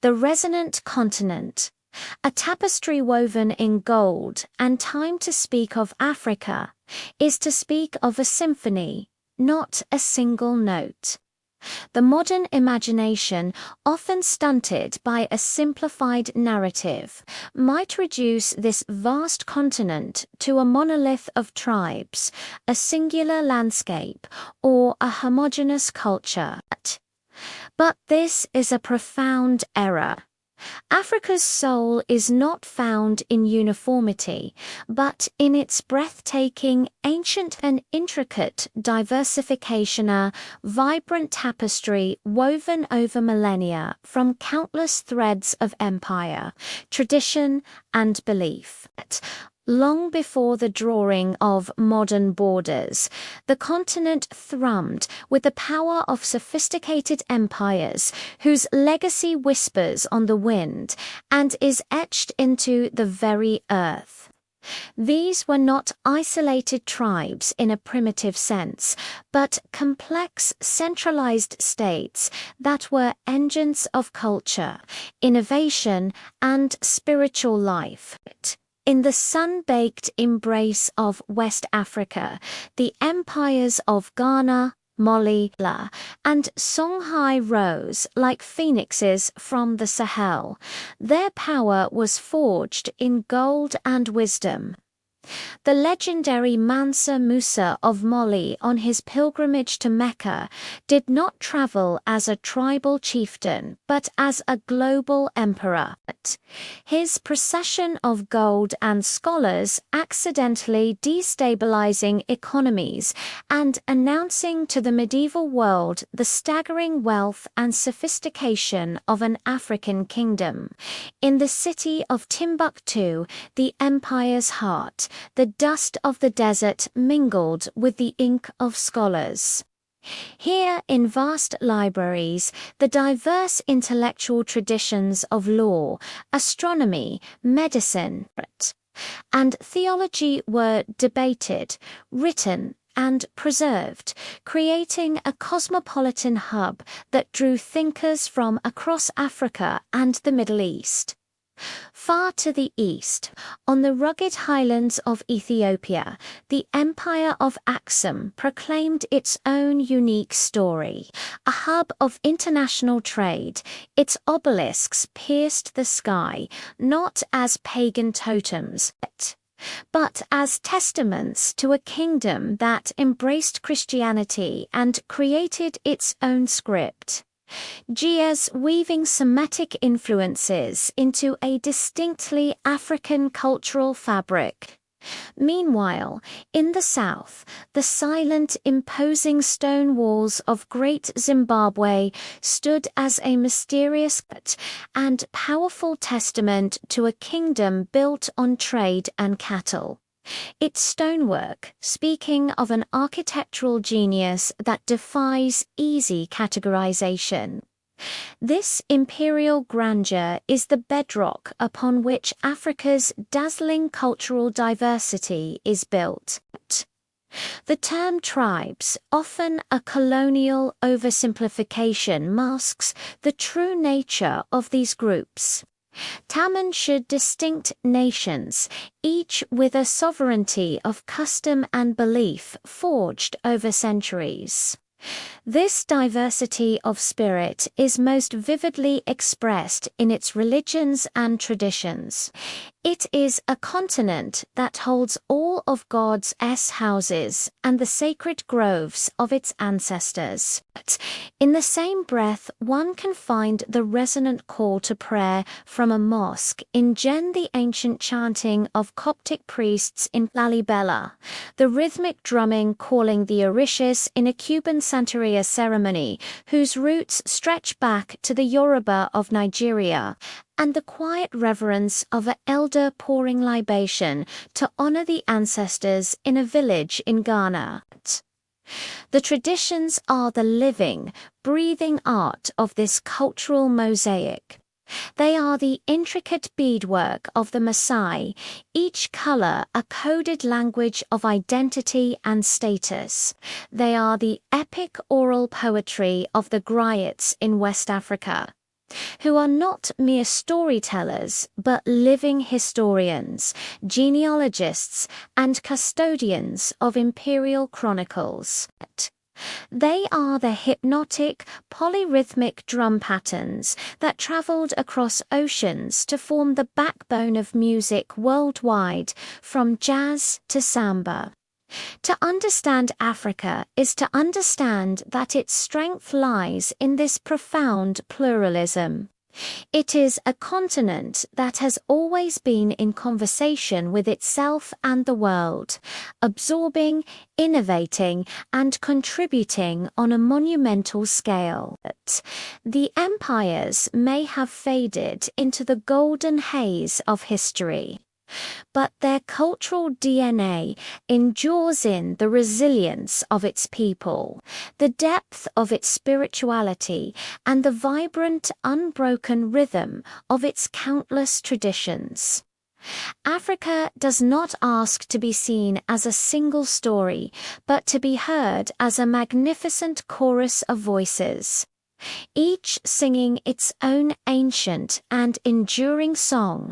The resonant continent. A tapestry woven in gold, and time to speak of Africa is to speak of a symphony, not a single note. The modern imagination, often stunted by a simplified narrative, might reduce this vast continent to a monolith of tribes, a singular landscape, or a homogeneous culture. But this is a profound error. Africa's soul is not found in uniformity, but in its breathtaking, ancient and intricate diversification, a vibrant tapestry woven over millennia from countless threads of empire, tradition, and belief. Long before the drawing of modern borders, the continent thrummed with the power of sophisticated empires whose legacy whispers on the wind and is etched into the very earth. These were not isolated tribes in a primitive sense, but complex, centralized states that were engines of culture, innovation, and spiritual life. In the sun-baked embrace of West Africa, the empires of Ghana, Mali, and Songhai rose like phoenixes from the Sahel. Their power was forged in gold and wisdom. The legendary Mansa Musa of Mali, on his pilgrimage to Mecca, did not travel as a tribal chieftain, but as a global emperor. His procession of gold and scholars accidentally destabilizing economies and announcing to the medieval world the staggering wealth and sophistication of an African kingdom. In the city of Timbuktu, the empire's heart, the dust of the desert mingled with the ink of scholars. Here, in vast libraries, the diverse intellectual traditions of law, astronomy, medicine, and theology were debated, written, and preserved, creating a cosmopolitan hub that drew thinkers from across Africa and the Middle East. Far to the east, on the rugged highlands of Ethiopia, the Empire of Aksum proclaimed its own unique story. A hub of international trade, its obelisks pierced the sky, not as pagan totems, but as testaments to a kingdom that embraced Christianity and created its own script. Ge'ez weaving Semitic influences into a distinctly African cultural fabric. Meanwhile, in the south, the silent, imposing stone walls of Great Zimbabwe stood as a mysterious and powerful testament to a kingdom built on trade and cattle. Its stonework, speaking of an architectural genius that defies easy categorization. This imperial grandeur is the bedrock upon which Africa's dazzling cultural diversity is built. The term tribes, often a colonial oversimplification, masks the true nature of these groups. Taman should distinct nations, each with a sovereignty of custom and belief forged over centuries. This diversity of spirit is most vividly expressed in its religions and traditions. It is a continent that holds all of God's houses and the sacred groves of its ancestors. But in the same breath, one can find the resonant call to prayer from a mosque in the ancient chanting of Coptic priests in Lalibela, the rhythmic drumming calling the Orishas in a Cuban Santeria ceremony whose roots stretch back to the Yoruba of Nigeria, and the quiet reverence of an elder pouring libation to honor the ancestors in a village in Ghana. The traditions are the living, breathing art of this cultural mosaic. They are the intricate beadwork of the Maasai, each color a coded language of identity and status. They are the epic oral poetry of the griots in West Africa. who are not mere storytellers but living historians, genealogists, and custodians of imperial chronicles. They are the hypnotic, polyrhythmic drum patterns that traveled across oceans to form the backbone of music worldwide, from jazz to samba. To understand Africa is to understand that its strength lies in this profound pluralism. It is a continent that has always been in conversation with itself and the world, absorbing, innovating, and contributing on a monumental scale. The empires may have faded into the golden haze of history, but their cultural DNA endures in the resilience of its people, the depth of its spirituality, and the vibrant, unbroken rhythm of its countless traditions. Africa does not ask to be seen as a single story, but to be heard as a magnificent chorus of voices, each singing its own ancient and enduring song.